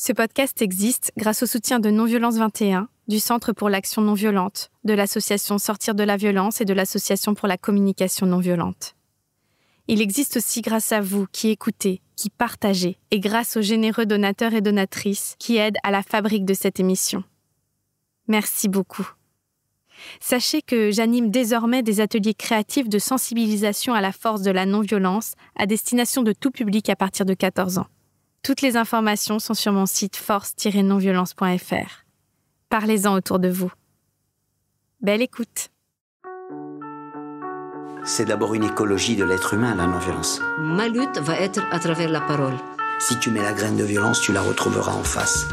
Ce podcast existe grâce au soutien de Non-Violence 21, du Centre pour l'action non-violente, de l'association Sortir de la violence et de l'association pour la communication non-violente. Il existe aussi grâce à vous qui écoutez, qui partagez, et grâce aux généreux donateurs et donatrices qui aident à la fabrique de cette émission. Merci beaucoup. Sachez que j'anime désormais des ateliers créatifs de sensibilisation à la force de la non-violence à destination de tout public à partir de 14 ans. Toutes les informations sont sur mon site force-nonviolence.fr. Parlez-en autour de vous. Belle écoute. C'est d'abord une écologie de l'être humain, la non-violence. Ma lutte va être à travers la parole. Si tu mets la graine de violence, tu la retrouveras en face.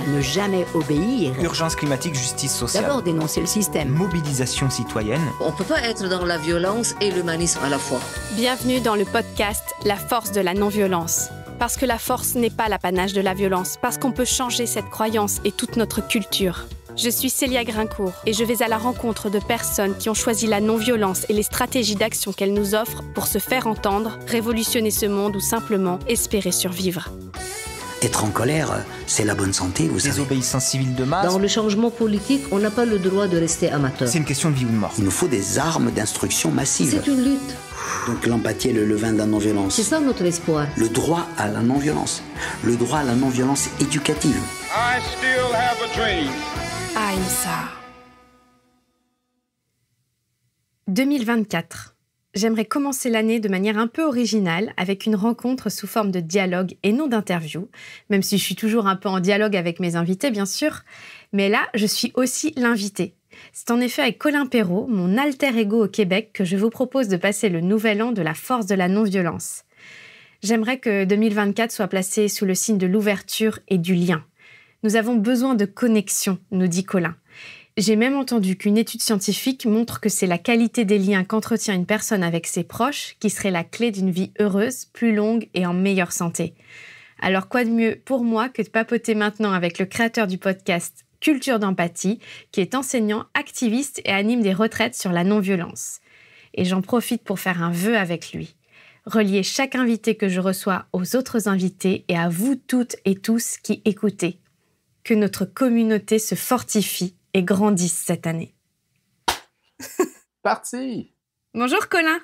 Ne jamais obéir. Urgence climatique, justice sociale. D'abord dénoncer le système. Mobilisation citoyenne. On ne peut pas être dans la violence et l'humanisme à la fois. Bienvenue dans le podcast La force de la non-violence. Parce que la force n'est pas l'apanage de la violence, parce qu'on peut changer cette croyance et toute notre culture. Je suis Célia Grincourt et je vais à la rencontre de personnes qui ont choisi la non-violence et les stratégies d'action qu'elle nous offre pour se faire entendre, révolutionner ce monde ou simplement espérer survivre. Être en colère, c'est la bonne santé, vous savez. Désobéissance civile de masse. Dans le changement politique, on n'a pas le droit de rester amateur. C'est une question de vie ou de mort. Il nous faut des armes d'instruction massive. C'est une lutte. Donc l'empathie est le levain de la non-violence. C'est ça notre espoir. Le droit à la non-violence. Le droit à la non-violence éducative. I still have a dream. Ahimsa. 2024. J'aimerais commencer l'année de manière un peu originale avec une rencontre sous forme de dialogue et non d'interview, même si je suis toujours un peu en dialogue avec mes invités, bien sûr. Mais là, je suis aussi l'invité. C'est en effet avec Colin Perrault, mon alter ego au Québec, que je vous propose de passer le nouvel an de la force de la non-violence. J'aimerais que 2024 soit placé sous le signe de l'ouverture et du lien. Nous avons besoin de connexion, nous dit Colin. J'ai même entendu qu'une étude scientifique montre que c'est la qualité des liens qu'entretient une personne avec ses proches qui serait la clé d'une vie heureuse, plus longue et en meilleure santé. Alors quoi de mieux pour moi que de papoter maintenant avec le créateur du podcast Culture d'empathie, qui est enseignant, activiste et anime des retraites sur la non-violence. Et j'en profite pour faire un vœu avec lui. Relier chaque invité que je reçois aux autres invités et à vous toutes et tous qui écoutez. Que notre communauté se fortifie et grandisse cette année. Parti! Bonjour Colin.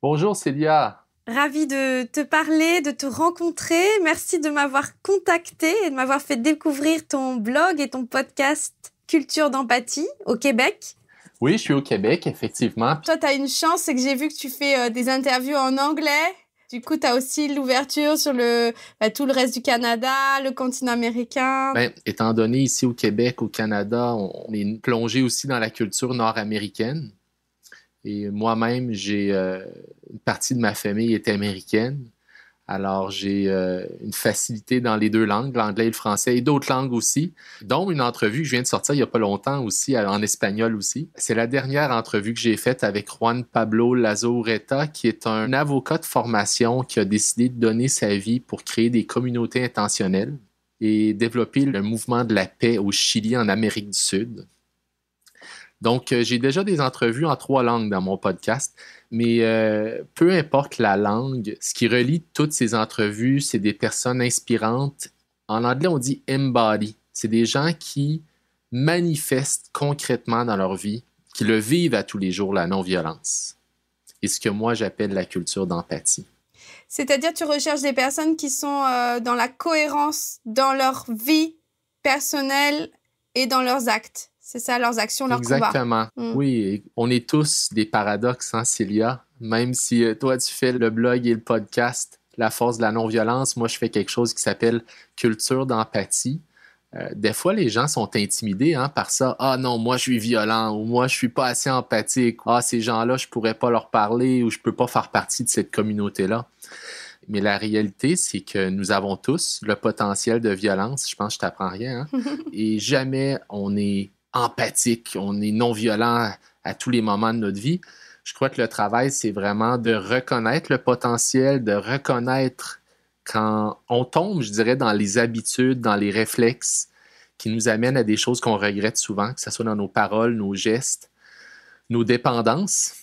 Bonjour Célia. Ravie de te parler, de te rencontrer. Merci de m'avoir contacté et de m'avoir fait découvrir ton blog et ton podcast Culture d'empathie au Québec. Oui, je suis au Québec, effectivement. Toi, tu as une chance, c'est que j'ai vu que tu fais des interviews en anglais. Du coup, tu as aussi l'ouverture sur tout le reste du Canada, le continent américain. Étant donné ici au Québec, au Canada, on est plongé aussi dans la culture nord-américaine. Et moi-même, une partie de ma famille est américaine. Alors, j'ai une facilité dans les deux langues, l'anglais et le français, et d'autres langues aussi, dont une entrevue que je viens de sortir il n'y a pas longtemps aussi, en espagnol aussi. C'est la dernière entrevue que j'ai faite avec Juan Pablo Lazo-Ureta, qui est un avocat de formation qui a décidé de donner sa vie pour créer des communautés intentionnelles et développer le mouvement de la paix au Chili, en Amérique du Sud. Donc, j'ai déjà des entrevues en 3 langues dans mon podcast, mais peu importe la langue, ce qui relie toutes ces entrevues, c'est des personnes inspirantes. En anglais, on dit « embody ». C'est des gens qui manifestent concrètement dans leur vie, qui le vivent à tous les jours, la non-violence. Et ce que moi, j'appelle la culture d'empathie. C'est-à-dire, tu recherches des personnes qui sont dans la cohérence dans leur vie personnelle et dans leurs actes. C'est ça, leurs actions, leurs combats. Exactement. Oui, on est tous des paradoxes, hein, Célia? Même si toi, tu fais le blog et le podcast La force de la non-violence, moi, je fais quelque chose qui s'appelle Culture d'empathie. Des fois, les gens sont intimidés par ça. « Ah non, moi, je suis violent » ou « Moi, je suis pas assez empathique » »« Ah, ces gens-là, je pourrais pas leur parler » ou « Je peux pas faire partie de cette communauté-là ». Mais la réalité, c'est que nous avons tous le potentiel de violence. Je pense que je t'apprends rien. Et jamais on est empathique, on est non-violent à tous les moments de notre vie. Je crois que le travail, c'est vraiment de reconnaître le potentiel, de reconnaître quand on tombe, je dirais, dans les habitudes, dans les réflexes qui nous amènent à des choses qu'on regrette souvent, que ce soit dans nos paroles, nos gestes, nos dépendances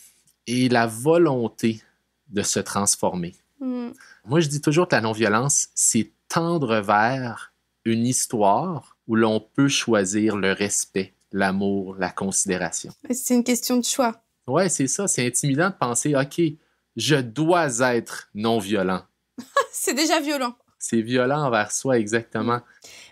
et la volonté de se transformer. Moi, je dis toujours que la non-violence, c'est tendre vers une histoire où l'on peut choisir le respect, l'amour, la considération. C'est une question de choix. Ouais, c'est ça. C'est intimidant de penser, OK, je dois être non-violent. C'est déjà violent. C'est violent envers soi, exactement.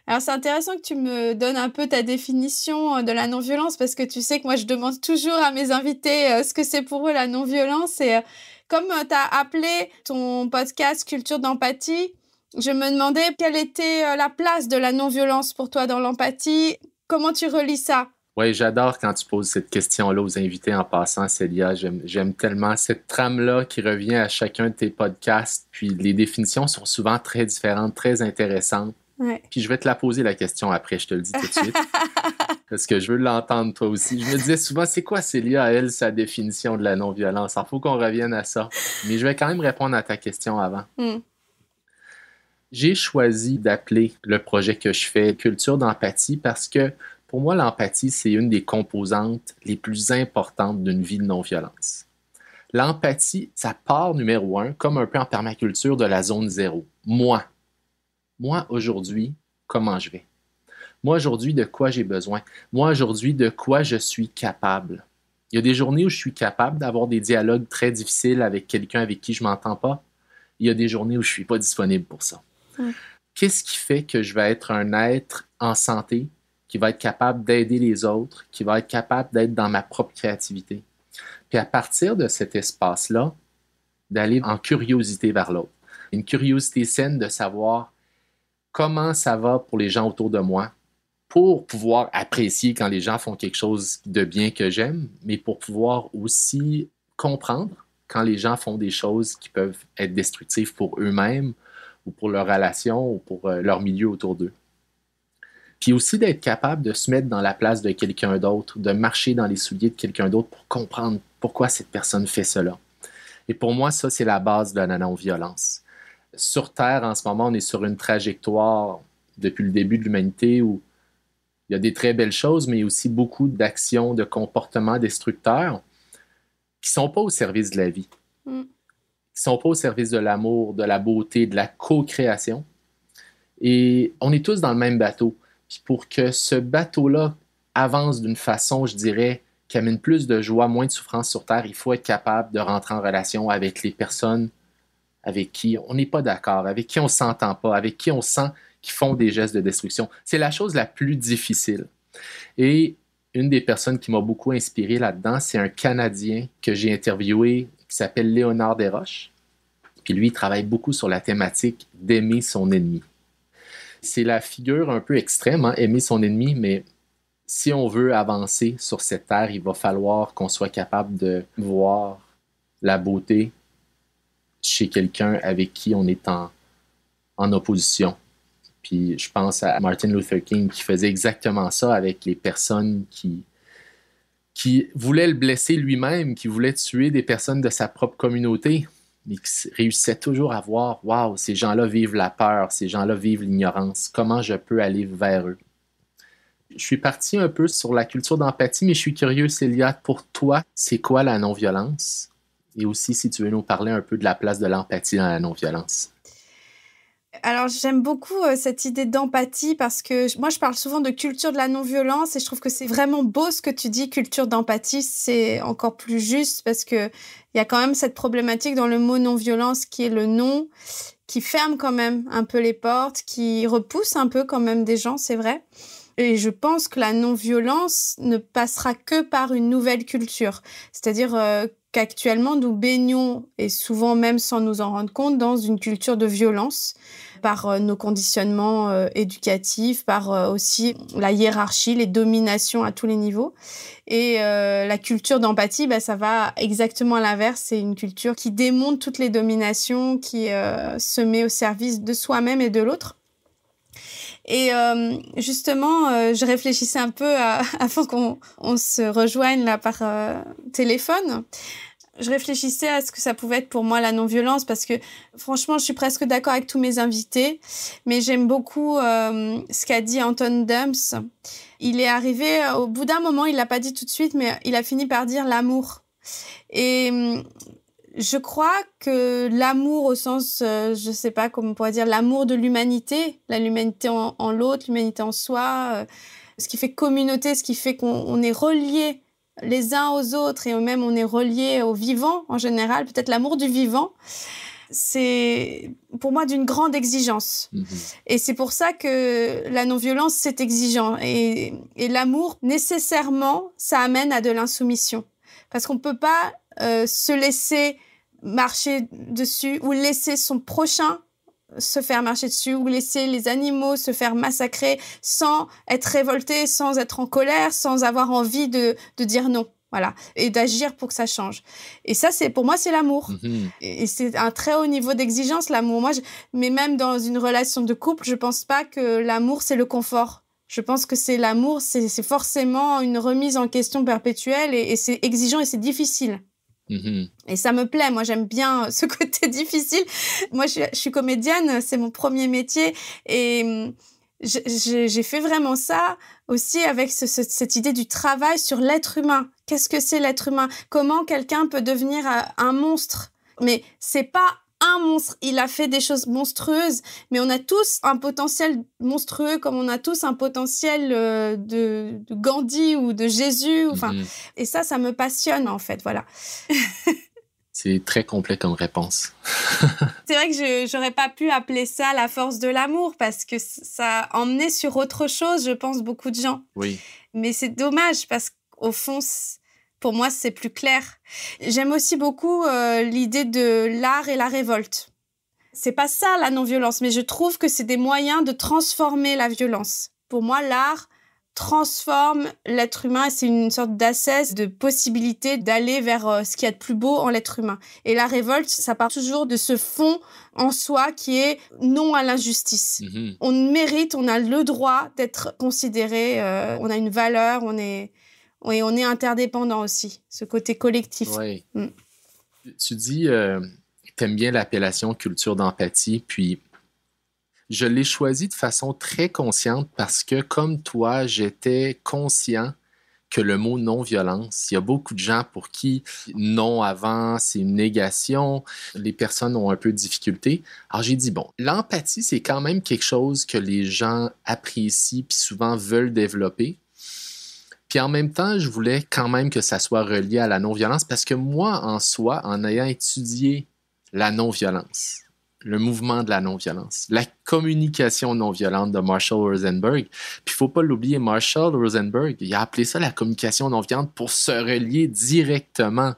Alors, c'est intéressant que tu me donnes un peu ta définition de la non-violence parce que tu sais que moi, je demande toujours à mes invités ce que c'est pour eux la non-violence. Et comme tu as appelé ton podcast Culture d'empathie, je me demandais quelle était la place de la non-violence pour toi dans l'empathie. Comment tu relis ça? Oui, j'adore quand tu poses cette question-là aux invités en passant, Célia. J'aime tellement cette trame-là qui revient à chacun de tes podcasts. Puis les définitions sont souvent très différentes, très intéressantes. Ouais. Puis je vais te la poser la question après, je te le dis tout de suite. Parce que je veux l'entendre toi aussi. Je me disais souvent, c'est quoi Célia, elle, sa définition de la non-violence? Alors, il faut qu'on revienne à ça. Mais je vais quand même répondre à ta question avant. J'ai choisi d'appeler le projet que je fais Culture d'empathie parce que pour moi, l'empathie, c'est une des composantes les plus importantes d'une vie de non-violence. L'empathie, ça part numéro 1, comme un peu en permaculture, de la zone 0. Moi, aujourd'hui, comment je vais? Moi, aujourd'hui, de quoi j'ai besoin? Moi, aujourd'hui, de quoi je suis capable? Il y a des journées où je suis capable d'avoir des dialogues très difficiles avec quelqu'un avec qui je ne m'entends pas. Il y a des journées où je ne suis pas disponible pour ça. Qu'est-ce qui fait que je vais être un être en santé, qui va être capable d'aider les autres, qui va être capable d'être dans ma propre créativité? Puis à partir de cet espace-là, d'aller en curiosité vers l'autre. Une curiosité saine de savoir comment ça va pour les gens autour de moi, pour pouvoir apprécier quand les gens font quelque chose de bien que j'aime, mais pour pouvoir aussi comprendre quand les gens font des choses qui peuvent être destructives pour eux-mêmes ou pour leur relation ou pour leur milieu autour d'eux. Puis aussi d'être capable de se mettre dans la place de quelqu'un d'autre, de marcher dans les souliers de quelqu'un d'autre pour comprendre pourquoi cette personne fait cela. Et pour moi, ça, c'est la base de la non-violence. Sur Terre, en ce moment, on est sur une trajectoire depuis le début de l'humanité où il y a des très belles choses, mais aussi beaucoup d'actions, de comportements destructeurs qui ne sont pas au service de la vie, qui ne sont pas au service de l'amour, de la beauté, de la co-création. Et on est tous dans le même bateau. Puis pour que ce bateau-là avance d'une façon, je dirais, qui amène plus de joie, moins de souffrance sur Terre, il faut être capable de rentrer en relation avec les personnes avec qui on n'est pas d'accord, avec qui on ne s'entend pas, avec qui on sent qu'ils font des gestes de destruction. C'est la chose la plus difficile. Et une des personnes qui m'a beaucoup inspiré là-dedans, c'est un Canadien que j'ai interviewé qui s'appelle Léonard Desroches. Puis lui, il travaille beaucoup sur la thématique d'aimer son ennemi. C'est la figure un peu extrême, hein, aimer son ennemi, mais si on veut avancer sur cette terre, il va falloir qu'on soit capable de voir la beauté chez quelqu'un avec qui on est en opposition. Puis je pense à Martin Luther King qui faisait exactement ça avec les personnes qui voulaient le blesser lui-même, qui voulaient tuer des personnes de sa propre communauté, mais qui réussissaient toujours à voir, waouh, ces gens-là vivent la peur, ces gens-là vivent l'ignorance, comment je peux aller vers eux? Je suis parti un peu sur la culture d'empathie, mais je suis curieux, Célia, pour toi, c'est quoi la non-violence? Et aussi, si tu veux nous parler un peu de la place de l'empathie dans la non-violence. Alors, j'aime beaucoup cette idée d'empathie parce que moi, je parle souvent de culture de la non-violence et je trouve que c'est vraiment beau ce que tu dis, culture d'empathie, c'est encore plus juste parce qu'il y a quand même cette problématique dans le mot non-violence qui est le non, qui ferme quand même un peu les portes, qui repousse un peu quand même des gens, c'est vrai. Et je pense que la non-violence ne passera que par une nouvelle culture. C'est-à-dire qu'actuellement, nous baignons, et souvent même sans nous en rendre compte, dans une culture de violence par nos conditionnements éducatifs, par aussi la hiérarchie, les dominations à tous les niveaux. Et la culture d'empathie, ça va exactement à l'inverse. C'est une culture qui démonte toutes les dominations, qui se met au service de soi-même et de l'autre. Et justement, je réfléchissais un peu avant qu'on se rejoigne là par téléphone. Je réfléchissais à ce que ça pouvait être pour moi la non-violence parce que franchement, je suis presque d'accord avec tous mes invités, mais j'aime beaucoup ce qu'a dit Anton Dums. Il est arrivé, au bout d'un moment, il l'a pas dit tout de suite, mais il a fini par dire l'amour. Et Je crois que l'amour au sens, je sais pas comment on pourrait dire, l'amour de l'humanité, l'humanité en l'autre, l'humanité en soi, ce qui fait communauté, ce qui fait qu'on est reliés les uns aux autres et même on est reliés au vivant en général, peut-être l'amour du vivant, c'est pour moi d'une grande exigence. Et c'est pour ça que la non-violence, c'est exigeant. Et l'amour, nécessairement, ça amène à de l'insoumission. Parce qu'on peut pas se laisser marcher dessus ou laisser son prochain se faire marcher dessus ou laisser les animaux se faire massacrer sans être révolté, sans être en colère, sans avoir envie de dire non. Voilà. Et d'agir pour que ça change. Et ça, pour moi, c'est l'amour. Et c'est un très haut niveau d'exigence, l'amour. Mais même dans une relation de couple, je pense pas que l'amour, c'est le confort. Je pense que c'est l'amour, c'est forcément une remise en question perpétuelle et c'est exigeant et c'est difficile. Et ça me plaît, moi j'aime bien ce côté difficile. Moi je suis comédienne, c'est mon premier métier et j'ai fait vraiment ça aussi avec cette idée du travail sur l'être humain. Qu'est-ce que c'est l'être humain? Comment quelqu'un peut devenir un monstre? Mais c'est pas un monstre, il a fait des choses monstrueuses, mais on a tous un potentiel monstrueux comme on a tous un potentiel de Gandhi ou de Jésus. Et ça me passionne en fait, voilà. C'est très complet comme réponse. C'est vrai que j'aurais pas pu appeler ça la force de l'amour parce que ça a emmené sur autre chose, je pense, beaucoup de gens. Oui. Mais c'est dommage parce qu'au fond, pour moi, c'est plus clair. J'aime aussi beaucoup l'idée de l'art et la révolte. C'est pas ça, la non-violence, mais je trouve que c'est des moyens de transformer la violence. Pour moi, l'art transforme l'être humain et c'est une sorte d'assesse de possibilité d'aller vers ce qu'il y a de plus beau en l'être humain. Et la révolte, ça part toujours de ce fond en soi qui est non à l'injustice. On mérite, on a le droit d'être considéré, on a une valeur, on est interdépendant aussi, ce côté collectif. Oui. Tu dis t'aimes bien l'appellation culture d'empathie, puis je l'ai choisi de façon très consciente parce que, comme toi, j'étais conscient que le mot non-violence, il y a beaucoup de gens pour qui non avant, c'est une négation. Les personnes ont un peu de difficulté. Alors, j'ai dit, bon, l'empathie, c'est quand même quelque chose que les gens apprécient puis souvent veulent développer. Puis en même temps, je voulais quand même que ça soit relié à la non-violence parce que moi, en soi, en ayant étudié la non-violence, le mouvement de la non-violence, la communication non-violente de Marshall Rosenberg. Puis il ne faut pas l'oublier, Marshall Rosenberg, il a appelé ça la communication non-violente pour se relier directement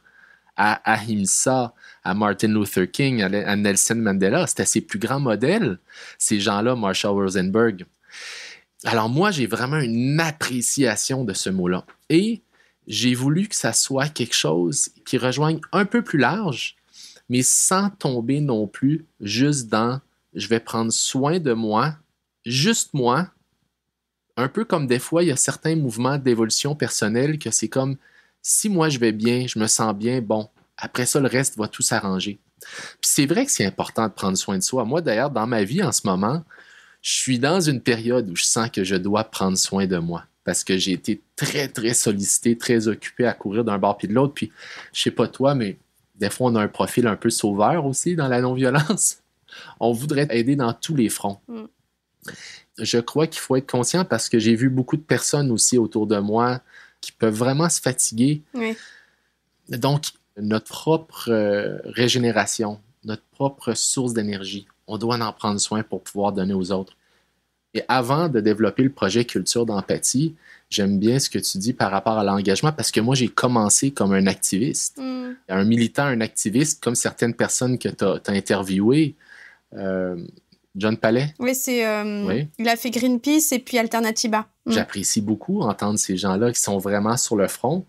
à Ahimsa, à Martin Luther King, à Nelson Mandela. C'était ses plus grands modèles, ces gens-là, Marshall Rosenberg. Alors moi, j'ai vraiment une appréciation de ce mot-là. Et j'ai voulu que ça soit quelque chose qui rejoigne un peu plus large, mais sans tomber non plus juste dans « je vais prendre soin de moi, juste moi ». Un peu comme des fois, il y a certains mouvements d'évolution personnelle que c'est comme « si moi je vais bien, je me sens bien, bon, après ça, le reste va tout s'arranger ». Puis c'est vrai que c'est important de prendre soin de soi. Moi, d'ailleurs, dans ma vie en ce moment, je suis dans une période où je sens que je dois prendre soin de moi parce que j'ai été très, très sollicité, très occupé à courir d'un bord puis de l'autre. Puis, je sais pas toi, mais des fois, on a un profil un peu sauveur aussi dans la non-violence. On voudrait aider dans tous les fronts. Je crois qu'il faut être conscient parce que j'ai vu beaucoup de personnes aussi autour de moi qui peuvent vraiment se fatiguer. Oui. Donc, notre propre régénération, notre propre source d'énergie, on doit en prendre soin pour pouvoir donner aux autres. Et avant de développer le projet Culture d'empathie, j'aime bien ce que tu dis par rapport à l'engagement parce que moi, j'ai commencé comme un activiste, un militant, un activiste, comme certaines personnes que tu as interviewées. John Palais. Oui, il a fait Greenpeace et puis Alternatiba. J'apprécie beaucoup entendre ces gens-là qui sont vraiment sur le front.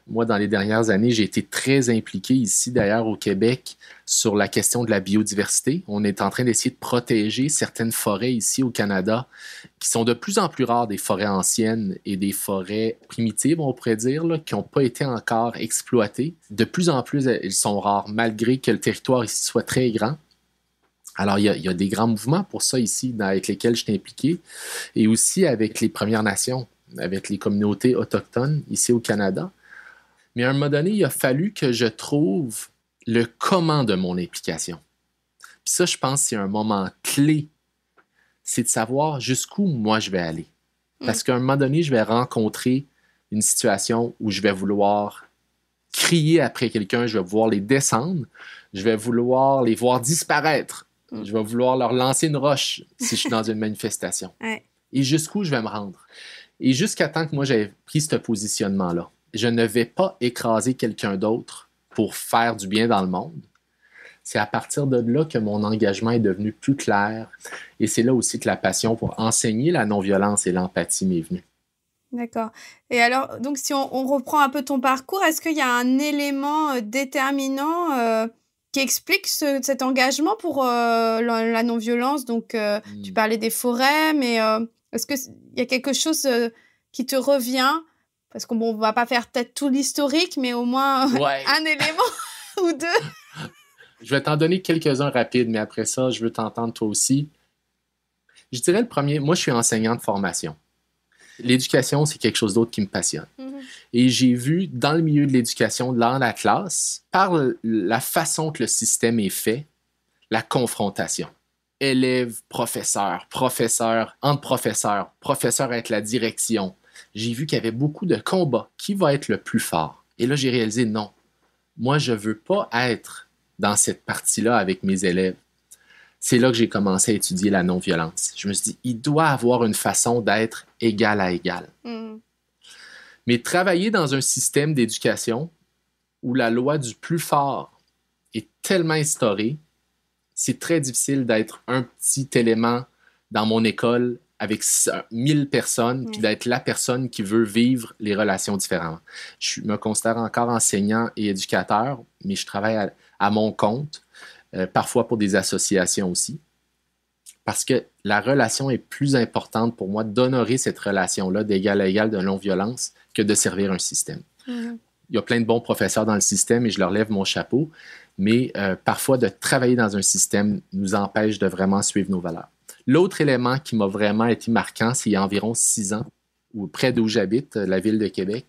Moi, dans les dernières années, j'ai été très impliqué ici, d'ailleurs, au Québec, sur la question de la biodiversité. On est en train d'essayer de protéger certaines forêts ici au Canada qui sont de plus en plus rares, des forêts anciennes et des forêts primitives, on pourrait dire, là, qui n'ont pas été encore exploitées. De plus en plus, elles sont rares, malgré que le territoire ici soit très grand. Alors, il y a des grands mouvements pour ça ici, avec lesquels je suis impliqué, et aussi avec les Premières Nations, avec les communautés autochtones ici au Canada. Mais à un moment donné, il a fallu que je trouve le comment de mon implication. Puis ça, je pense que c'est un moment clé, c'est de savoir jusqu'où moi je vais aller. Parce qu'à un moment donné, je vais rencontrer une situation où je vais vouloir crier après quelqu'un, je vais vouloir les descendre, je vais vouloir les voir disparaître, je vais vouloir leur lancer une roche si je suis dans une manifestation. Ouais. Et jusqu'où je vais me rendre. Et jusqu'à temps que moi j'avais pris ce positionnement-là, je ne vais pas écraser quelqu'un d'autre pour faire du bien dans le monde. C'est à partir de là que mon engagement est devenu plus clair. Et c'est là aussi que la passion pour enseigner la non-violence et l'empathie m'est venue. D'accord. Et alors, donc, si on reprend un peu ton parcours, est-ce qu'il y a un élément déterminant qui explique cet engagement pour la non-violence? Donc, tu parlais des forêts, mais est-ce qu'il y a quelque chose qui te revient? Parce qu'on ne va pas faire peut-être tout l'historique, mais au moins un élément ou deux. Je vais t'en donner quelques-uns rapides, mais après ça, je veux t'entendre toi aussi. Je dirais le premier, moi, je suis enseignant de formation. L'éducation, c'est quelque chose d'autre qui me passionne. Et j'ai vu dans le milieu de l'éducation, dans la classe, par la façon que le système est fait, la confrontation. Élèves, professeurs, professeurs, entre professeurs, professeurs avec la direction. J'ai vu qu'il y avait beaucoup de combats. Qui va être le plus fort? Et là, j'ai réalisé, non. Moi, je ne veux pas être dans cette partie-là avec mes élèves. C'est là que j'ai commencé à étudier la non-violence. Je me suis dit, il doit avoir une façon d'être égal à égal. Mais travailler dans un système d'éducation où la loi du plus fort est tellement instaurée, c'est très difficile d'être un petit élément dans mon école avec 1000 personnes, puis d'être la personne qui veut vivre les relations différemment. Je me considère encore enseignant et éducateur, mais je travaille à mon compte, parfois pour des associations aussi, parce que la relation est plus importante pour moi d'honorer cette relation-là d'égal à égal de non-violence que de servir un système. Il y a plein de bons professeurs dans le système et je leur lève mon chapeau, mais parfois de travailler dans un système nous empêche de vraiment suivre nos valeurs. L'autre élément qui m'a vraiment été marquant, c'est il y a environ 6 ans, ou près d'où j'habite, la ville de Québec,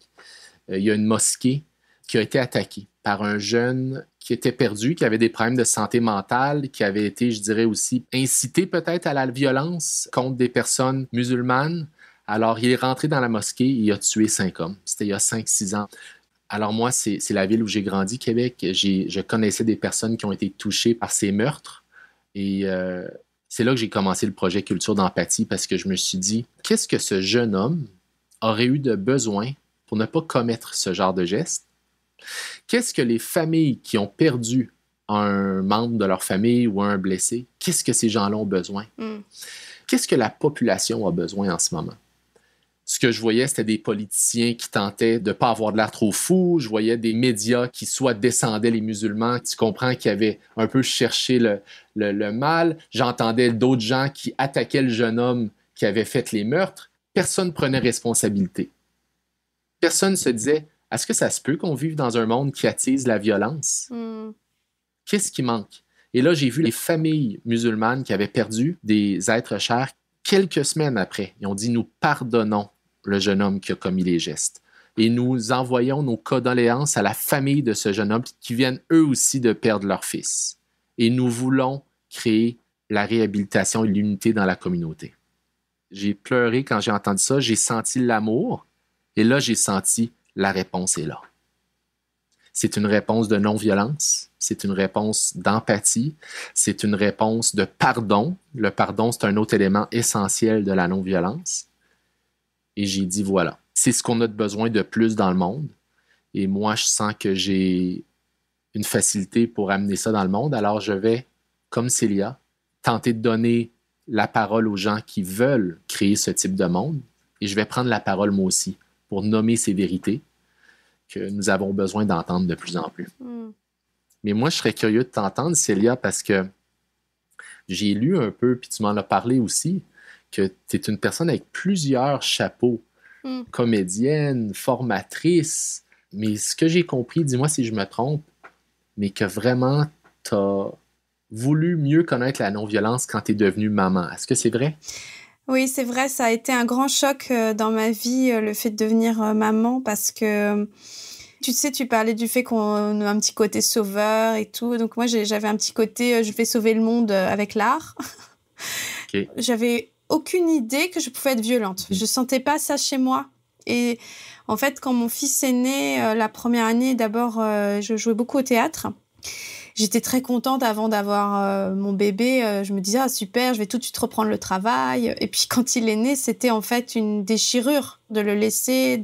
il y a une mosquée qui a été attaquée par un jeune qui était perdu, qui avait des problèmes de santé mentale, qui avait été, je dirais aussi, incité peut-être à la violence contre des personnes musulmanes. Alors, il est rentré dans la mosquée et il a tué 5 hommes. C'était il y a 5-6 ans. Alors moi, c'est la ville où j'ai grandi, Québec. Je connaissais des personnes qui ont été touchées par ces meurtres. Et c'est là que j'ai commencé le projet Culture d'empathie parce que je me suis dit, qu'est-ce que ce jeune homme aurait eu de besoin pour ne pas commettre ce genre de geste? Qu'est-ce que les familles qui ont perdu un membre de leur famille ou un blessé, qu'est-ce que ces gens-là ont besoin? Qu'est-ce que la population a besoin en ce moment? Ce que je voyais, c'était des politiciens qui tentaient de ne pas avoir de l'air trop fou. Je voyais des médias qui soit descendaient les musulmans. Tu comprends qu'ils avaient un peu cherché le mal. J'entendais d'autres gens qui attaquaient le jeune homme qui avait fait les meurtres. Personne ne prenait responsabilité. Personne ne se disait, est-ce que ça se peut qu'on vive dans un monde qui attise la violence? Qu'est-ce qui manque? Et là, j'ai vu les familles musulmanes qui avaient perdu des êtres chers quelques semaines après. Ils ont dit, nous pardonnons le jeune homme qui a commis les gestes. Et nous envoyons nos condoléances à la famille de ce jeune homme qui viennent eux aussi de perdre leur fils. Et nous voulons créer la réhabilitation et l'unité dans la communauté. J'ai pleuré quand j'ai entendu ça, j'ai senti l'amour et là, j'ai senti la réponse est là. C'est une réponse de non-violence, c'est une réponse d'empathie, c'est une réponse de pardon. Le pardon, c'est un autre élément essentiel de la non-violence. Et j'ai dit, voilà, c'est ce qu'on a de besoin de plus dans le monde. Et moi, je sens que j'ai une facilité pour amener ça dans le monde. Alors, je vais, comme Célia, tenter de donner la parole aux gens qui veulent créer ce type de monde. Et je vais prendre la parole, moi aussi, pour nommer ces vérités que nous avons besoin d'entendre de plus en plus. Mais moi, je serais curieux de t'entendre, Célia, parce que j'ai lu un peu, puis tu m'en as parlé aussi, que tu es une personne avec plusieurs chapeaux, comédienne, formatrice, mais ce que j'ai compris, dis-moi si je me trompe, mais que vraiment, tu as voulu mieux connaître la non-violence quand tu es devenue maman. Est-ce que c'est vrai? Oui, c'est vrai, ça a été un grand choc dans ma vie, le fait de devenir maman, parce que Tu sais, tu parlais du fait qu'on a un petit côté sauveur et tout. Donc moi, j'avais un petit côté, je vais sauver le monde avec l'art. Okay. J'avais aucune idée que je pouvais être violente. Je sentais pas ça chez moi. Et en fait, quand mon fils est né, la première année, d'abord, je jouais beaucoup au théâtre. J'étais très contente avant d'avoir mon bébé. Je me disais, ah super, je vais tout de suite reprendre le travail. Et puis quand il est né, c'était en fait une déchirure de le laisser.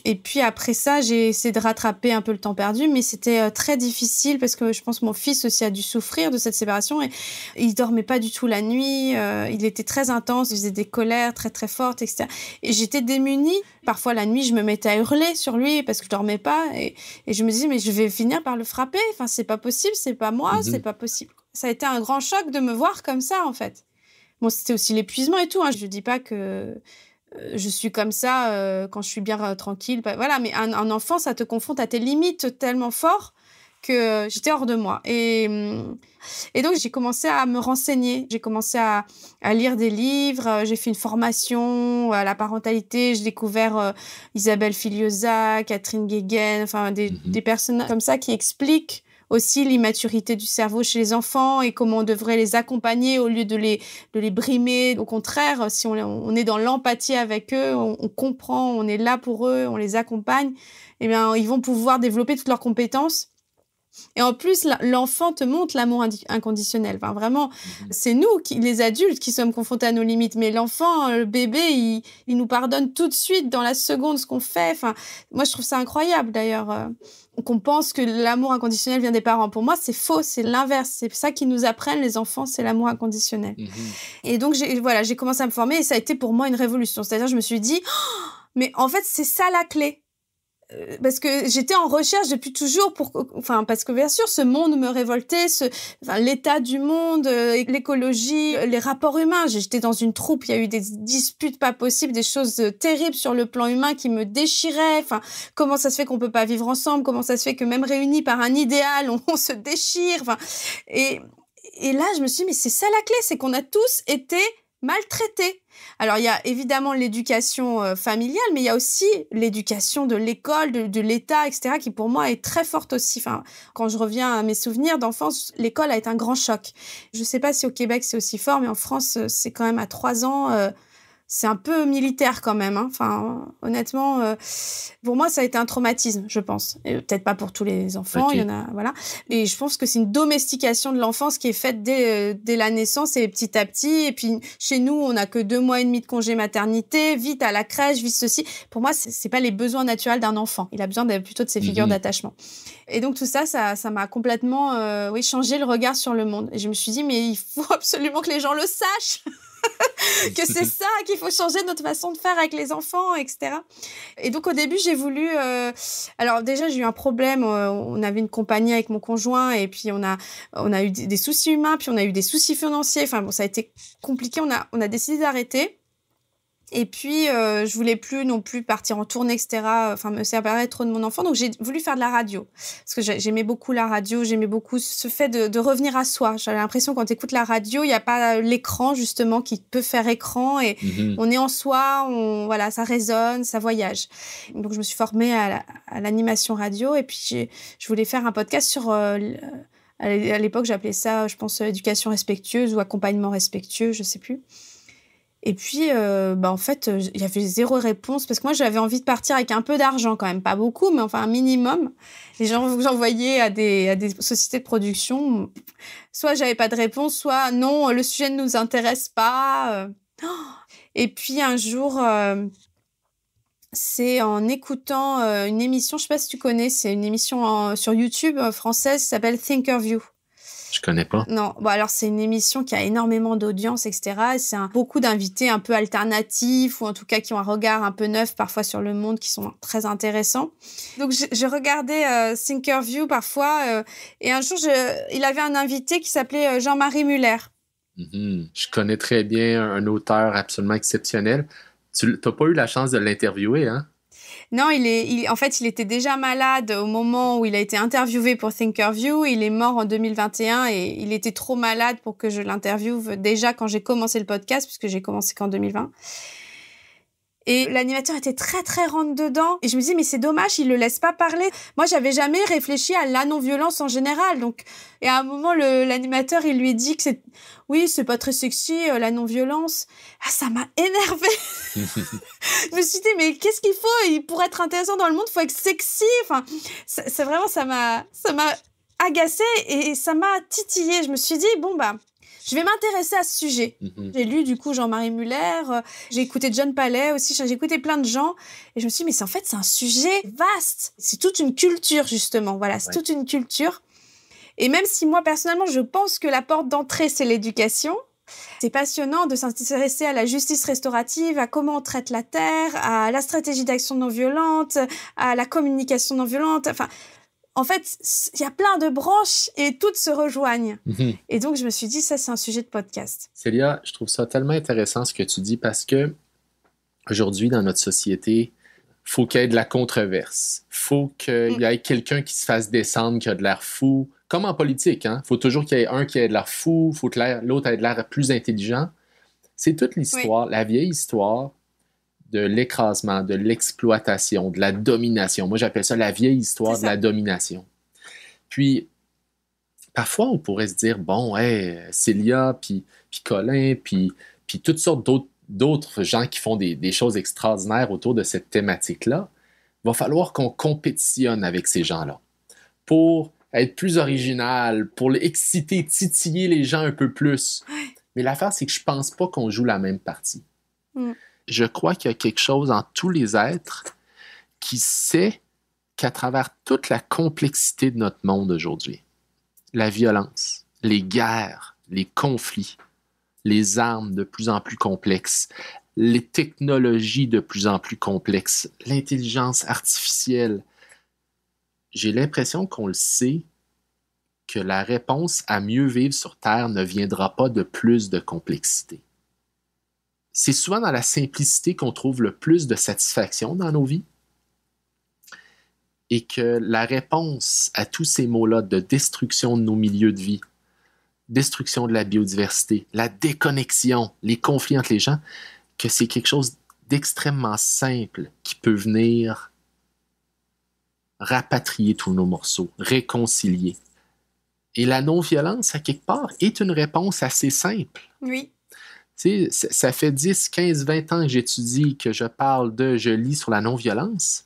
Et puis après ça, j'ai essayé de rattraper un peu le temps perdu, mais c'était très difficile parce que je pense que mon fils aussi a dû souffrir de cette séparation et il dormait pas du tout la nuit. Il était très intense, il faisait des colères très très fortes, etc. Et j'étais démunie. Parfois la nuit, je me mettais à hurler sur lui parce que je dormais pas et je me disais mais je vais finir par le frapper. Enfin c'est pas possible, c'est pas moi, c'est pas possible. Ça a été un grand choc de me voir comme ça en fait. Bon, c'était aussi l'épuisement et tout. Hein. Je dis pas que je suis comme ça quand je suis bien tranquille. Voilà, mais un enfant, ça te confronte à tes limites tellement fort que j'étais hors de moi. Et donc, j'ai commencé à me renseigner. J'ai commencé à lire des livres. J'ai fait une formation à la parentalité. J'ai découvert Isabelle Filiosa, Catherine Guéguen, enfin des personnes comme ça qui expliquent aussi l'immaturité du cerveau chez les enfants et comment on devrait les accompagner au lieu de les brimer. Au contraire, si on est dans l'empathie avec eux, on comprend, on est là pour eux, on les accompagne, eh bien, ils vont pouvoir développer toutes leurs compétences. Et en plus, l'enfant te montre l'amour inconditionnel. Enfin, vraiment, c'est nous, les adultes, qui sommes confrontés à nos limites. Mais l'enfant, le bébé, il nous pardonne tout de suite, dans la seconde, ce qu'on fait. Enfin, moi, je trouve ça incroyable, d'ailleurs. Qu'on pense que l'amour inconditionnel vient des parents. Pour moi, c'est faux, c'est l'inverse. C'est ça qu'ils nous apprennent, les enfants, c'est l'amour inconditionnel. Et donc, j'ai commencé à me former et ça a été pour moi une révolution. C'est-à-dire, je me suis dit, oh, mais en fait, c'est ça la clé. Parce que j'étais en recherche depuis toujours parce que bien sûr ce monde me révoltait, l'état du monde, l'écologie, les rapports humains. J'étais dans une troupe, il y a eu des disputes pas possibles, des choses terribles sur le plan humain qui me déchiraient. Enfin, comment ça se fait qu'on peut pas vivre ensemble? Comment ça se fait que même réunis par un idéal, on se déchire? Enfin, et là je me suis dit mais c'est ça la clé, c'est qu'on a tous été maltraités. Alors, il y a évidemment l'éducation familiale, mais il y a aussi l'éducation de l'école, de l'État, etc., qui pour moi est très forte aussi. Enfin, quand je reviens à mes souvenirs d'enfance, l'école a été un grand choc. Je ne sais pas si au Québec c'est aussi fort, mais en France, c'est quand même à 3 ans... c'est un peu militaire quand même. Hein. Enfin, honnêtement, pour moi, ça a été un traumatisme, je pense. Et peut-être pas pour tous les enfants, okay. Il y en a, voilà. Et je pense que c'est une domestication de l'enfance qui est faite dès la naissance et petit à petit. Et puis, chez nous, on n'a que 2 mois et demi de congé maternité, vite à la crèche, vite ceci. Pour moi, c'est pas les besoins naturels d'un enfant. Il a besoin plutôt de ses figures d'attachement. Et donc, tout ça m'a complètement, changé le regard sur le monde. Et je me suis dit, mais il faut absolument que les gens le sachent. Que c'est ça qu'il faut changer notre façon de faire avec les enfants, etc. Et donc au début j'ai voulu alors déjà j'ai eu un problème, on avait une compagnie avec mon conjoint et puis on a eu des soucis humains, puis on a eu des soucis financiers, enfin bon ça a été compliqué, on a décidé d'arrêter. Et puis, je voulais plus non plus partir en tournée, etc. Enfin, me séparer trop de mon enfant. Donc, j'ai voulu faire de la radio. Parce que j'aimais beaucoup la radio. J'aimais beaucoup ce fait de revenir à soi. J'avais l'impression, quand tu écoutes la radio, il n'y a pas l'écran, justement, qui peut faire écran. Et on est en soi, voilà, ça résonne, ça voyage. Donc, je me suis formée à l'animation radio. Et puis, je voulais faire un podcast sur... à l'époque, j'appelais ça, je pense, éducation respectueuse ou accompagnement respectueux, je sais plus. Et puis, en fait, il y avait 0 réponse parce que moi, j'avais envie de partir avec un peu d'argent quand même, pas beaucoup, mais enfin un minimum. Les gens j'envoyais à des sociétés de production. Soit j'avais pas de réponse, soit non, le sujet ne nous intéresse pas. Et puis un jour, c'est en écoutant une émission, je sais pas si tu connais, c'est une émission sur YouTube française qui s'appelle Thinkerview. Je connais pas. Non, bon alors c'est une émission qui a énormément d'audience, etc. Et c'est beaucoup d'invités un peu alternatifs ou en tout cas qui ont un regard un peu neuf parfois sur le monde, qui sont très intéressants. Donc je regardais Thinkerview parfois et un jour il avait un invité qui s'appelait Jean-Marie Muller. Je connais très bien un auteur absolument exceptionnel. Tu n'as pas eu la chance de l'interviewer, hein? Non, en fait, il était déjà malade au moment où il a été interviewé pour Thinkerview. Il est mort en 2021 et il était trop malade pour que je l'interviewe déjà quand j'ai commencé le podcast, puisque j'ai commencé qu'en 2020. Et l'animateur était très, très rentre-dedans. Et je me dis, mais c'est dommage, il le laisse pas parler. Moi, j'avais jamais réfléchi à la non-violence en général. Donc, et à un moment, l'animateur, il lui dit que oui, c'est pas très sexy, la non-violence. Ah, ça m'a énervée. Je me suis dit, mais qu'est-ce qu'il faut? Pour être intéressant dans le monde, il faut être sexy. Enfin, c'est vraiment, ça m'a agacée et ça m'a titillée. Je me suis dit, je vais m'intéresser à ce sujet. J'ai lu, du coup, Jean-Marie Muller, j'ai écouté John Palais aussi, j'ai écouté plein de gens, et je me suis dit, mais en fait, c'est un sujet vaste. C'est toute une culture, justement. Voilà, c'est toute une culture. Et même si moi, personnellement, je pense que la porte d'entrée, c'est l'éducation, c'est passionnant de s'intéresser à la justice restaurative, à comment on traite la terre, à la stratégie d'action non violente, à la communication non violente, enfin... En fait, il y a plein de branches et toutes se rejoignent. Et donc, je me suis dit, ça, c'est un sujet de podcast. Célia, je trouve ça tellement intéressant ce que tu dis parce que aujourd'hui, dans notre société, faut qu'il y ait de la controverse. Faut qu'il y ait quelqu'un qui se fasse descendre, qui a de l'air fou. Comme en politique, hein? Faut toujours qu'il y ait un qui ait de l'air fou, faut que l'autre ait de l'air plus intelligent. C'est toute l'histoire, la vieille histoire de l'écrasement, de l'exploitation, de la domination. Moi, j'appelle ça la vieille histoire de la domination. Puis, parfois, on pourrait se dire, Célia, puis Colin, puis toutes sortes d'autres gens qui font des choses extraordinaires autour de cette thématique-là, il va falloir qu'on compétitionne avec ces gens-là pour être plus original, pour exciter, titiller les gens un peu plus. Mais l'affaire, c'est que je pense pas qu'on joue la même partie. Je crois qu'il y a quelque chose en tous les êtres qui sait qu'à travers toute la complexité de notre monde aujourd'hui, la violence, les guerres, les conflits, les armes de plus en plus complexes, les technologies de plus en plus complexes, l'intelligence artificielle, j'ai l'impression qu'on le sait, que la réponse à mieux vivre sur Terre ne viendra pas de plus de complexité. C'est souvent dans la simplicité qu'on trouve le plus de satisfaction dans nos vies. Et que la réponse à tous ces mots-là de destruction de nos milieux de vie, destruction de la biodiversité, la déconnexion, les conflits entre les gens, que c'est quelque chose d'extrêmement simple qui peut venir rapatrier tous nos morceaux, réconcilier. Et la non-violence, à quelque part, est une réponse assez simple. Oui. Tu sais, ça fait 10, 15, 20 ans que j'étudie, que je lis sur la non-violence.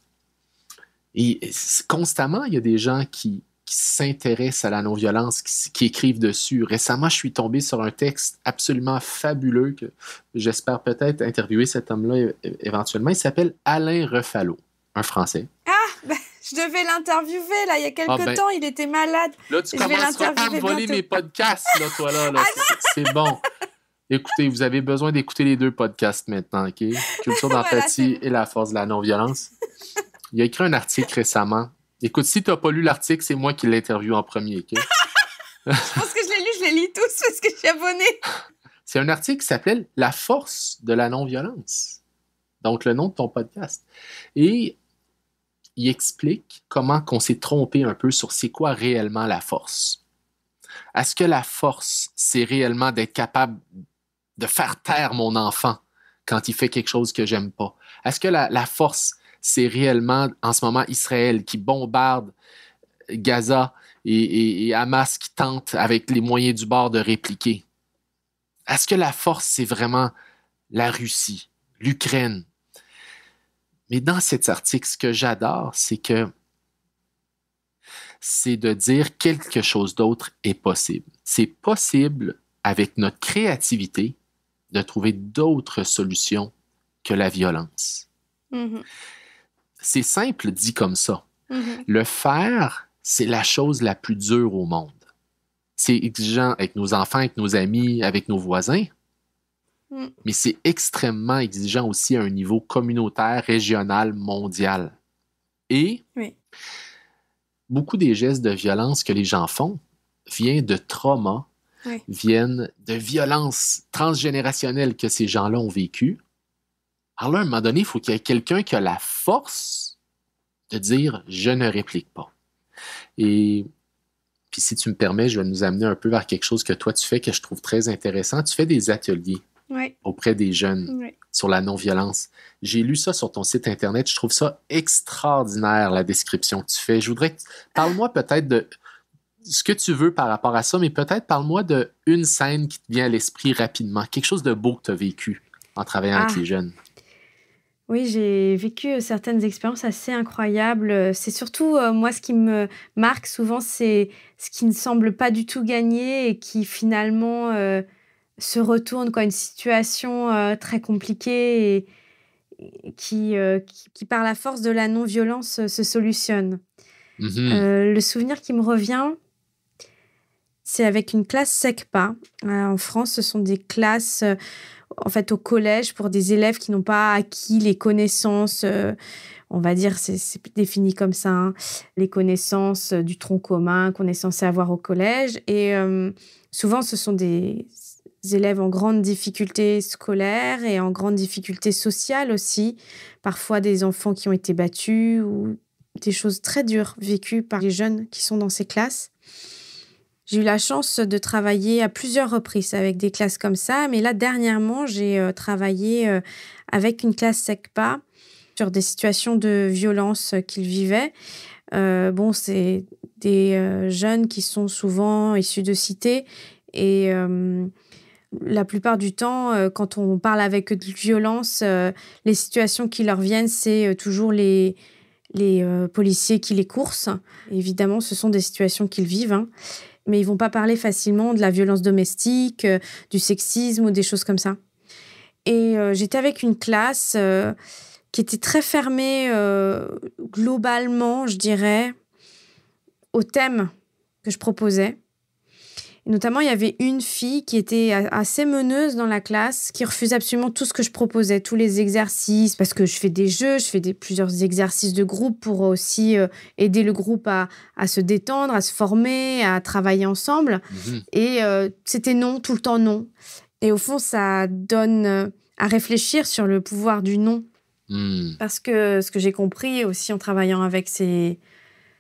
Et constamment, il y a des gens qui s'intéressent à la non-violence, qui écrivent dessus. Récemment, je suis tombé sur un texte absolument fabuleux que j'espère peut-être interviewer cet homme-là éventuellement. Il s'appelle Alain Refalot, un Français. Je devais l'interviewer, là, il y a quelques temps, il était malade. Là, tu commences à me voler mes podcasts, là, toi, là. C'est bon. Écoutez, vous avez besoin d'écouter les 2 podcasts maintenant, OK? Culture d'empathie et la force de la non-violence. Il a écrit un article récemment. Écoute, si tu n'as pas lu l'article, c'est moi qui l'interviewe en premier, OK? Je pense que je les lis tous parce que je suis abonnée. C'est un article qui s'appelle « La force de la non-violence ». Donc, le nom de ton podcast. Et il explique comment qu'on s'est trompé un peu sur c'est quoi réellement la force. Est-ce que la force, c'est réellement d'être capable de faire taire mon enfant quand il fait quelque chose que j'aime pas? Est-ce que la force, c'est réellement, en ce moment, Israël qui bombarde Gaza et Hamas qui tente, avec les moyens du bord, de répliquer? Est-ce que la force, c'est vraiment la Russie, l'Ukraine? Mais dans cet article, ce que j'adore, c'est de dire quelque chose d'autre est possible. C'est possible, avec notre créativité, de trouver d'autres solutions que la violence. C'est simple dit comme ça. Le faire, c'est la chose la plus dure au monde. C'est exigeant avec nos enfants, avec nos amis, avec nos voisins, mais c'est extrêmement exigeant aussi à un niveau communautaire, régional, mondial. Et beaucoup des gestes de violence que les gens font viennent de traumas, viennent de violences transgénérationnelles que ces gens-là ont vécues. Alors là, à un moment donné, il faut qu'il y ait quelqu'un qui a la force de dire « je ne réplique pas ». Et puis si tu me permets, je vais nous amener un peu vers quelque chose que toi tu fais que je trouve très intéressant. Tu fais des ateliers. Ouais. auprès des jeunes Ouais. sur la non-violence. J'ai lu ça sur ton site Internet. Je trouve ça extraordinaire, la description que tu fais. Je voudrais que... Parle-moi peut-être de ce que tu veux par rapport à ça, mais peut-être parle-moi d'une scène qui te vient à l'esprit rapidement. Quelque chose de beau que tu as vécu en travaillant avec les jeunes. Oui, j'ai vécu certaines expériences assez incroyables. C'est surtout, moi, ce qui me marque souvent, c'est ce qui ne semble pas du tout gagner et qui finalement se retourne quand une situation très compliquée et qui, par la force de la non-violence, se solutionne. Le souvenir qui me revient, c'est avec une classe SECPA. En France, ce sont des classes... en fait, au collège, pour des élèves qui n'ont pas acquis les connaissances, on va dire, c'est défini comme ça, hein, les connaissances du tronc commun qu'on est censé avoir au collège. Et souvent, ce sont des élèves en grande difficulté scolaire et en grande difficulté sociale aussi. Parfois, des enfants qui ont été battus ou des choses très dures vécues par les jeunes qui sont dans ces classes. J'ai eu la chance de travailler à plusieurs reprises avec des classes comme ça, mais là, dernièrement, j'ai travaillé avec une classe SECPA sur des situations de violence qu'ils vivaient. C'est des jeunes qui sont souvent issus de cités et la plupart du temps, quand on parle avec eux de violence, les situations qui leur viennent, c'est toujours les policiers qui les coursent. Évidemment, ce sont des situations qu'ils vivent, hein. Mais ils vont pas parler facilement de la violence domestique, du sexisme ou des choses comme ça. Et j'étais avec une classe qui était très fermée globalement, je dirais, au thème que je proposais. Et notamment, il y avait une fille qui était assez meneuse dans la classe, qui refusait absolument tout ce que je proposais, tous les exercices, parce que je fais des jeux, je fais plusieurs exercices de groupe pour aussi aider le groupe à se détendre, à se former, à travailler ensemble. Et c'était non, tout le temps non. Et au fond, ça donne à réfléchir sur le pouvoir du non. Parce que ce que j'ai compris aussi en travaillant avec ces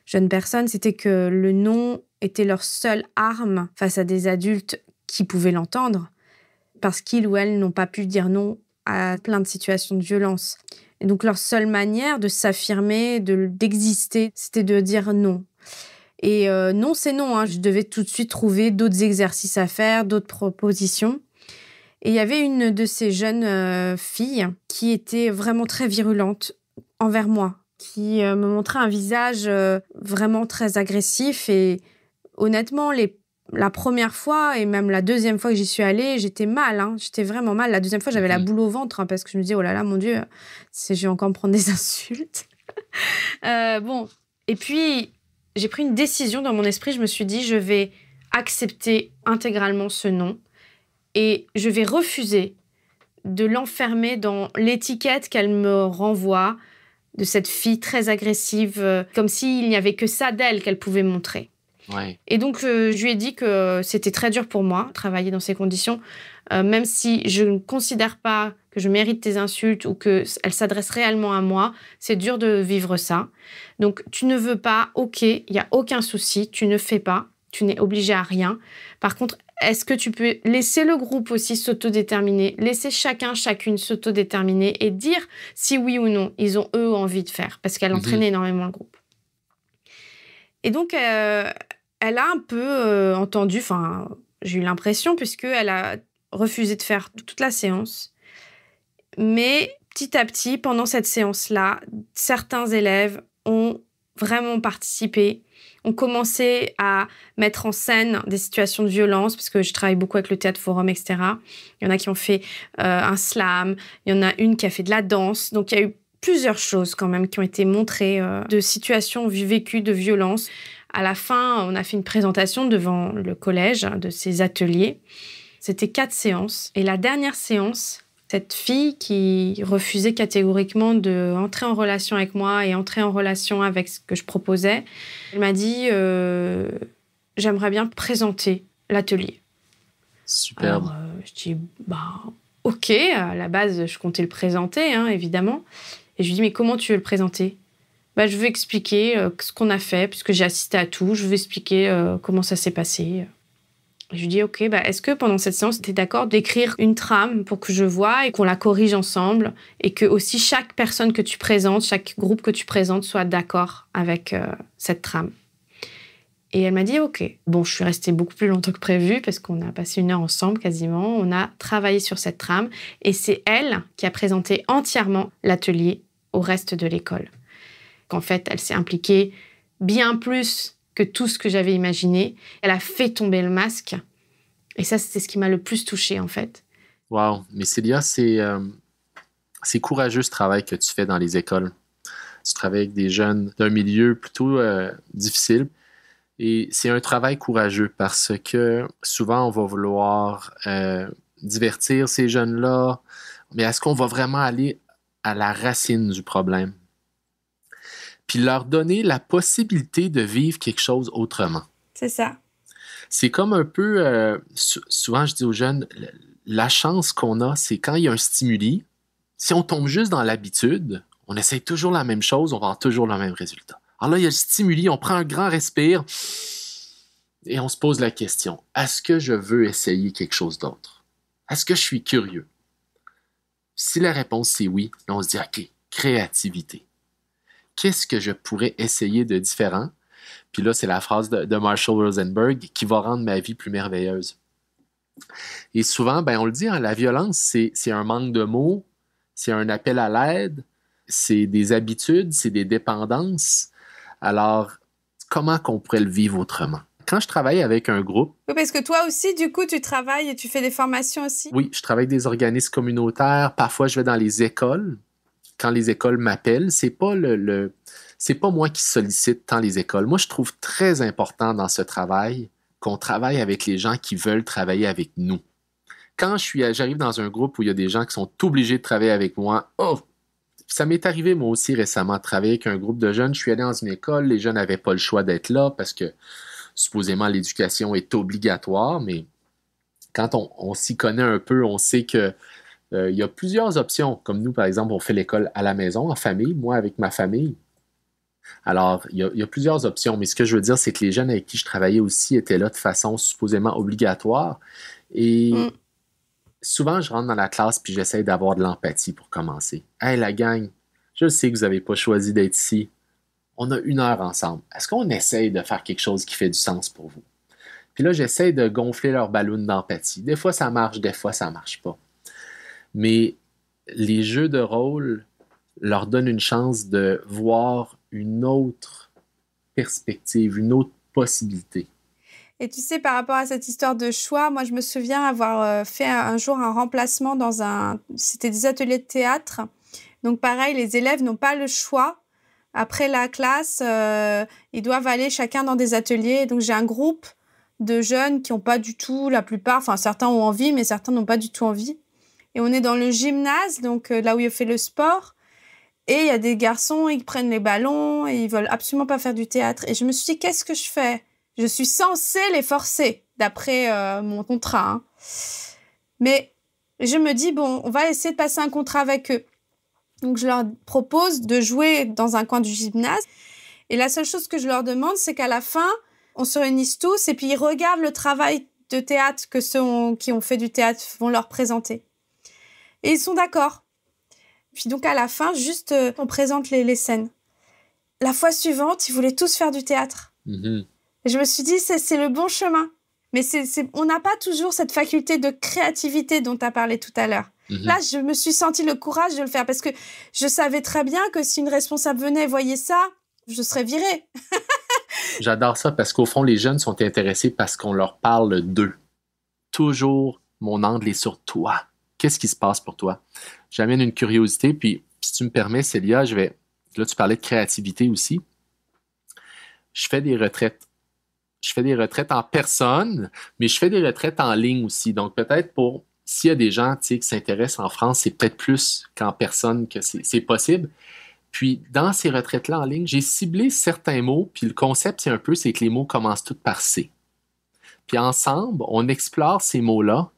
jeunes personnes, c'était que le non était leur seule arme face à des adultes qui pouvaient l'entendre, parce qu'ils ou elles n'ont pas pu dire non à plein de situations de violence. Et donc leur seule manière de s'affirmer, d'exister, c'était de dire non. Et non, c'est non, hein. Je devais tout de suite trouver d'autres exercices à faire, d'autres propositions. Et il y avait une de ces jeunes filles qui était vraiment très virulente envers moi, qui me montrait un visage vraiment très agressif. Et honnêtement, la première fois et même la deuxième fois que j'y suis allée, j'étais mal, hein. J'étais vraiment mal. La deuxième fois, j'avais la boule au ventre, hein, parce que je me disais, oh là là, mon Dieu, je vais encore me prendre des insultes. Et puis, j'ai pris une décision dans mon esprit. Je me suis dit, je vais accepter intégralement ce non et je vais refuser de l'enfermer dans l'étiquette qu'elle me renvoie de cette fille très agressive, comme s'il n'y avait que ça d'elle qu'elle pouvait montrer. Ouais. Et donc, je lui ai dit que c'était très dur pour moi, travailler dans ces conditions, même si je ne considère pas que je mérite tes insultes ou qu'elle s'adresse réellement à moi, c'est dur de vivre ça. Donc, tu ne veux pas, ok, il n'y a aucun souci, tu ne fais pas, tu n'es obligé à rien. Par contre, est-ce que tu peux laisser le groupe aussi s'autodéterminer, laisser chacune s'autodéterminer et dire si oui ou non ils ont eux envie de faire, parce qu'elle entraînait énormément le groupe. Et donc, elle a un peu entendu, enfin, j'ai eu l'impression, puisqu'elle a refusé de faire toute la séance. Mais petit à petit, pendant cette séance-là, certains élèves ont vraiment participé, ont commencé à mettre en scène des situations de violence, parce que je travaille beaucoup avec le Théâtre Forum, etc. Il y en a qui ont fait un slam, il y en a une qui a fait de la danse. Donc, il y a eu plusieurs choses quand même qui ont été montrées de situations vécues de violence. À la fin, on a fait une présentation devant le collège de ces ateliers. C'était 4 séances. Et la dernière séance, cette fille qui refusait catégoriquement d'entrer en relation avec moi et entrer en relation avec ce que je proposais, elle m'a dit « J'aimerais bien présenter l'atelier. » Superbe. Alors, je dis « Ok, à la base, je comptais le présenter, hein, évidemment. » Et je lui dis « Mais comment tu veux le présenter ?» Je veux expliquer ce qu'on a fait, puisque j'ai assisté à tout. Je veux expliquer comment ça s'est passé. Je lui dis, OK, est-ce que pendant cette séance, tu es d'accord d'écrire une trame pour que je vois et qu'on la corrige ensemble et que aussi chaque personne que tu présentes, chaque groupe que tu présentes soit d'accord avec cette trame. Et elle m'a dit, OK. Bon, je suis restée beaucoup plus longtemps que prévu parce qu'on a passé 1 heure ensemble quasiment. On a travaillé sur cette trame et c'est elle qui a présenté entièrement l'atelier au reste de l'école. En fait, elle s'est impliquée bien plus que tout ce que j'avais imaginé. Elle a fait tomber le masque. Et ça, c'est ce qui m'a le plus touchée, en fait. Wow. Mais Célia, c'est courageux ce travail que tu fais dans les écoles. Tu travailles avec des jeunes d'un milieu plutôt difficile. Et c'est un travail courageux parce que souvent, on va vouloir divertir ces jeunes-là. Mais est-ce qu'on va vraiment aller à la racine du problème? Puis leur donner la possibilité de vivre quelque chose autrement. C'est ça. C'est comme un peu, souvent je dis aux jeunes, la chance qu'on a, c'est quand il y a un stimuli, si on tombe juste dans l'habitude, on essaie toujours la même chose, on va avoir toujours le même résultat. Alors là, il y a le stimuli, on prend un grand respire et on se pose la question, est-ce que je veux essayer quelque chose d'autre? Est-ce que je suis curieux? Si la réponse c'est oui, là on se dit, OK, créativité. Qu'est-ce que je pourrais essayer de différent? Puis là, c'est la phrase de Marshall Rosenberg qui va rendre ma vie plus merveilleuse. Et souvent, on le dit, la violence, c'est un manque de mots, c'est un appel à l'aide, c'est des habitudes, c'est des dépendances. Alors, comment qu'on pourrait le vivre autrement? Quand je travaille avec un groupe... Oui, parce que toi aussi, du coup, tu travailles et tu fais des formations aussi. Oui, je travaille avec des organismes communautaires. Parfois, je vais dans les écoles. Quand les écoles m'appellent, c'est pas c'est pas moi qui sollicite tant les écoles. Moi, je trouve très important dans ce travail qu'on travaille avec les gens qui veulent travailler avec nous. Quand j'arrive dans un groupe où il y a des gens qui sont obligés de travailler avec moi, ça m'est arrivé moi aussi récemment de travailler avec un groupe de jeunes. Je suis allé dans une école, les jeunes n'avaient pas le choix d'être là parce que supposément l'éducation est obligatoire, mais quand on s'y connaît un peu, on sait que il y a plusieurs options. Comme nous, par exemple, on fait l'école à la maison, en famille, moi avec ma famille. Alors, il y a plusieurs options, mais ce que je veux dire, c'est que les jeunes avec qui je travaillais aussi étaient là de façon supposément obligatoire. Et souvent, je rentre dans la classe puis j'essaie d'avoir de l'empathie pour commencer. « Hey, la gang, je sais que vous n'avez pas choisi d'être ici. On a 1 heure ensemble. Est-ce qu'on essaie de faire quelque chose qui fait du sens pour vous? » Puis là, j'essaie de gonfler leur ballon d'empathie. Des fois, ça marche, des fois, ça ne marche pas. Mais les jeux de rôle leur donnent une chance de voir une autre perspective, une autre possibilité. Et tu sais, par rapport à cette histoire de choix, moi, je me souviens avoir fait un jour un remplacement c'était des ateliers de théâtre. Donc, pareil, les élèves n'ont pas le choix. Après la classe, ils doivent aller chacun dans des ateliers. Donc, j'ai un groupe de jeunes qui n'ont pas du tout, la plupart, enfin, certains ont envie, mais certains n'ont pas du tout envie. Et on est dans le gymnase, donc là où il fait le sport. Et il y a des garçons, ils prennent les ballons et ils veulent absolument pas faire du théâtre. Et je me suis dit, qu'est-ce que je fais? Je suis censée les forcer, d'après mon contrat. Hein. Mais je me dis, bon, on va essayer de passer un contrat avec eux. Donc, je leur propose de jouer dans un coin du gymnase. Et la seule chose que je leur demande, c'est qu'à la fin, on se réunisse tous et puis ils regardent le travail de théâtre que ceux qui ont fait du théâtre vont leur présenter. Et ils sont d'accord. Puis donc, à la fin, juste, on présente les scènes. La fois suivante, ils voulaient tous faire du théâtre. Mm-hmm. Et je me suis dit, c'est le bon chemin. Mais on n'a pas toujours cette faculté de créativité dont tu as parlé tout à l'heure. Mm-hmm. Là, je me suis senti le courage de le faire parce que je savais très bien que si une responsable venait et voyait ça, je serais virée. J'adore ça parce qu'au fond, les jeunes sont intéressés parce qu'on leur parle d'eux. Toujours, mon angle est sur toi. Qu'est-ce qui se passe pour toi? J'amène une curiosité, puis si tu me permets, Célia, là, tu parlais de créativité aussi. Je fais des retraites. Je fais des retraites en personne, mais je fais des retraites en ligne aussi. Donc, peut-être s'il y a des gens qui s'intéressent en France, c'est peut-être plus qu'en personne que c'est possible. Puis, dans ces retraites-là en ligne, j'ai ciblé certains mots, puis le concept, c'est que les mots commencent tous par C. Puis ensemble, on explore ces mots-là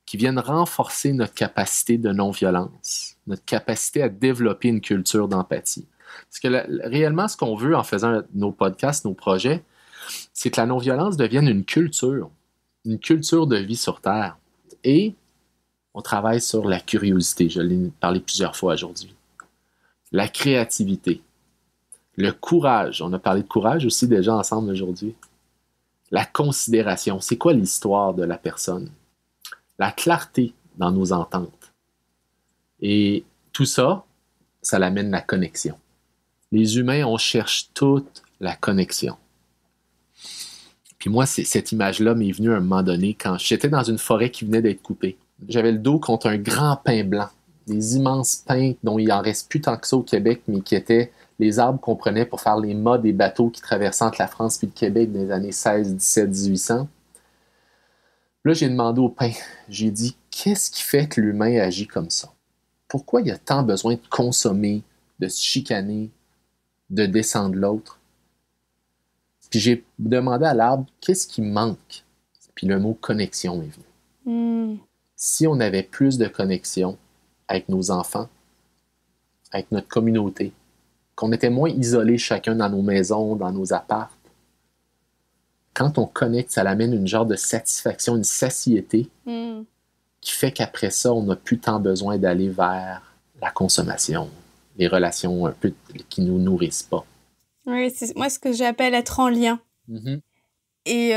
qui viennent renforcer notre capacité de non-violence, notre capacité à développer une culture d'empathie. Parce que réellement, ce qu'on veut en faisant nos podcasts, nos projets, c'est que la non-violence devienne une culture. une culture de vie sur Terre. Et on travaille sur la curiosité, je l'ai parlé plusieurs fois aujourd'hui. La créativité, le courage, on a parlé de courage aussi déjà ensemble aujourd'hui. La considération, c'est quoi l'histoire de la personne? La clarté dans nos ententes. Et tout ça, ça l'amène la connexion. Les humains, on cherche toute la connexion. Puis moi, cette image-là m'est venue à un moment donné quand j'étais dans une forêt qui venait d'être coupée. J'avais le dos contre un grand pin blanc, des immenses pins dont il en reste plus tant que ça au Québec, mais qui étaient les arbres qu'on prenait pour faire les mâts des bateaux qui traversaient entre la France et le Québec dans les années 16, 17, 1800. Là, j'ai demandé au pin, j'ai dit, qu'est-ce qui fait que l'humain agit comme ça? Pourquoi il y a tant besoin de consommer, de se chicaner, de descendre l'autre? Puis j'ai demandé à l'arbre, qu'est-ce qui manque? Puis le mot connexion est venu. Si on avait plus de connexion avec nos enfants, avec notre communauté, qu'on était moins isolés chacun dans nos maisons, dans nos apparts, quand on connecte, ça l'amène une genre de satisfaction, une satiété qui fait qu'après ça, on n'a plus tant besoin d'aller vers la consommation, les relations un peu qui ne nous nourrissent pas. Oui, c'est moi ce que j'appelle être en lien. Et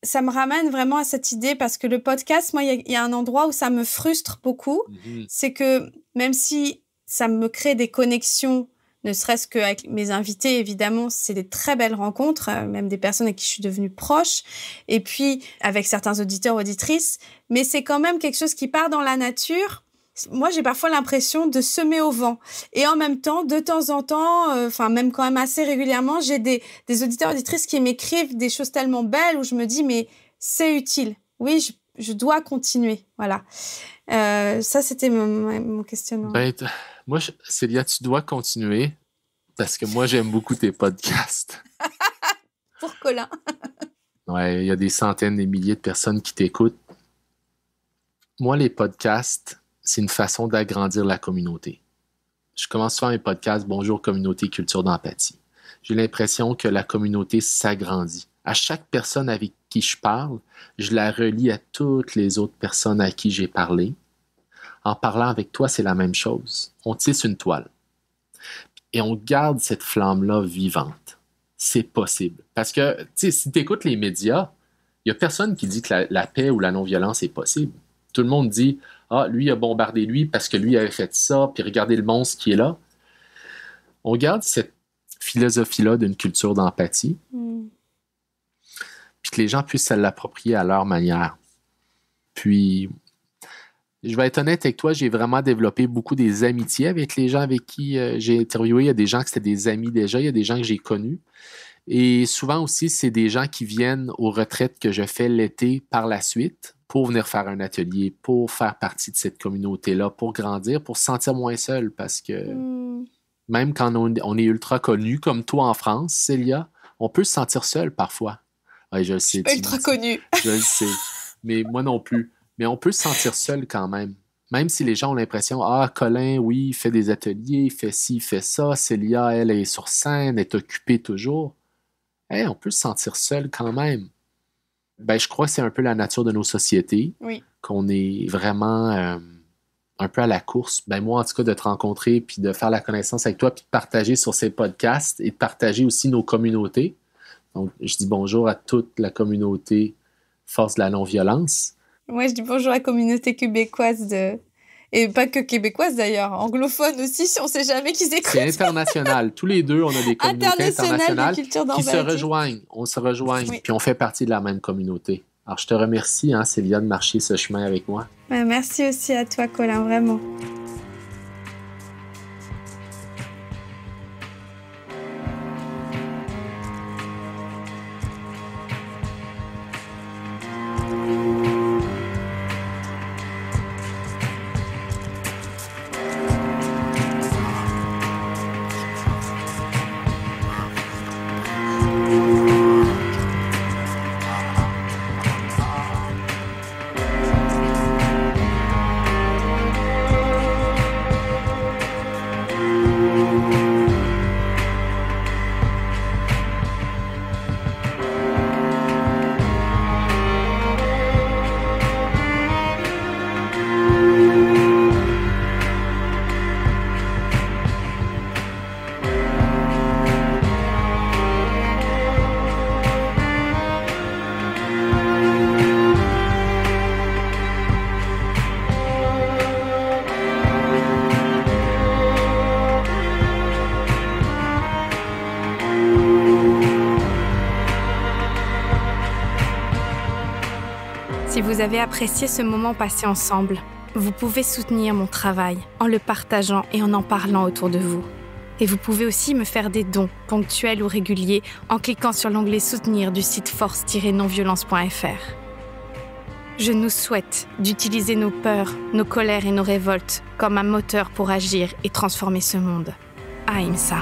ça me ramène vraiment à cette idée parce que le podcast, moi, il y a un endroit où ça me frustre beaucoup. C'est que même si ça me crée des connexions, ne serait-ce qu'avec mes invités, évidemment, c'est des très belles rencontres, même des personnes avec qui je suis devenue proche, et puis avec certains auditeurs, auditrices, mais c'est quand même quelque chose qui part dans la nature. Moi, j'ai parfois l'impression de semer au vent. Et en même temps, de temps en temps, même quand même assez régulièrement, j'ai des auditeurs, auditrices qui m'écrivent des choses tellement belles où je me dis, mais c'est utile. Oui, je dois continuer. Voilà. Ça, c'était mon questionnement. Moi, Célia, tu dois continuer parce que moi, j'aime beaucoup tes podcasts. Pour Colin. Ouais, il y a des centaines, des milliers de personnes qui t'écoutent. Moi, les podcasts, c'est une façon d'agrandir la communauté. Je commence souvent mes podcasts « Bonjour communauté, culture d'empathie ». J'ai l'impression que la communauté s'agrandit. À chaque personne avec qui je parle, je la relie à toutes les autres personnes à qui j'ai parlé. En parlant avec toi, c'est la même chose. On tisse une toile. Et on garde cette flamme-là vivante. C'est possible. Parce que, tu sais, si tu écoutes les médias, il n'y a personne qui dit que la paix ou la non-violence est possible. Tout le monde dit « Ah, lui a bombardé lui parce que lui avait fait ça, puis regardez le monstre qui est là. » On garde cette philosophie-là d'une culture d'empathie, puis que les gens puissent se l'approprier à leur manière. Puis, je vais être honnête avec toi, j'ai vraiment développé beaucoup des amitiés avec les gens avec qui j'ai interviewé. Il y a des gens qui étaient des amis déjà, il y a des gens que j'ai connus. Et souvent aussi, c'est des gens qui viennent aux retraites que je fais l'été par la suite pour venir faire un atelier, pour faire partie de cette communauté-là, pour grandir, pour se sentir moins seul. Parce que même quand on est ultra connu, comme toi en France, Célia, on peut se sentir seul parfois. Ouais, je le sais. Ultra connu. Je le sais. Mais moi non plus. Mais on peut se sentir seul quand même. Même si les gens ont l'impression, ah, Colin, oui, il fait des ateliers, il fait ci, il fait ça. Célia, elle est sur scène, elle est occupée toujours. Hey, on peut se sentir seul quand même. Je crois que c'est un peu la nature de nos sociétés. Oui. Qu'on est vraiment un peu à la course. Moi, en tout cas, de te rencontrer puis de faire la connaissance avec toi puis de partager sur ces podcasts et de partager aussi nos communautés. Donc, je dis bonjour à toute la communauté Force de la non-violence. Moi, je dis bonjour à la communauté québécoise et pas que québécoise d'ailleurs, anglophone aussi, si on ne sait jamais qu'ils écoutent. C'est international. Tous les deux, on a des communautés internationales qui se rejoignent. On se rejoint, puis on fait partie de la même communauté. Alors, je te remercie, Célia, de marcher ce chemin avec moi. Merci aussi à toi, Colin, vraiment. vous avez apprécié ce moment passé ensemble, vous pouvez soutenir mon travail en le partageant et en parlant autour de vous. Et vous pouvez aussi me faire des dons, ponctuels ou réguliers, en cliquant sur l'onglet « Soutenir » du site force-nonviolence.fr. Je nous souhaite d'utiliser nos peurs, nos colères et nos révoltes comme un moteur pour agir et transformer ce monde. Ahimsa.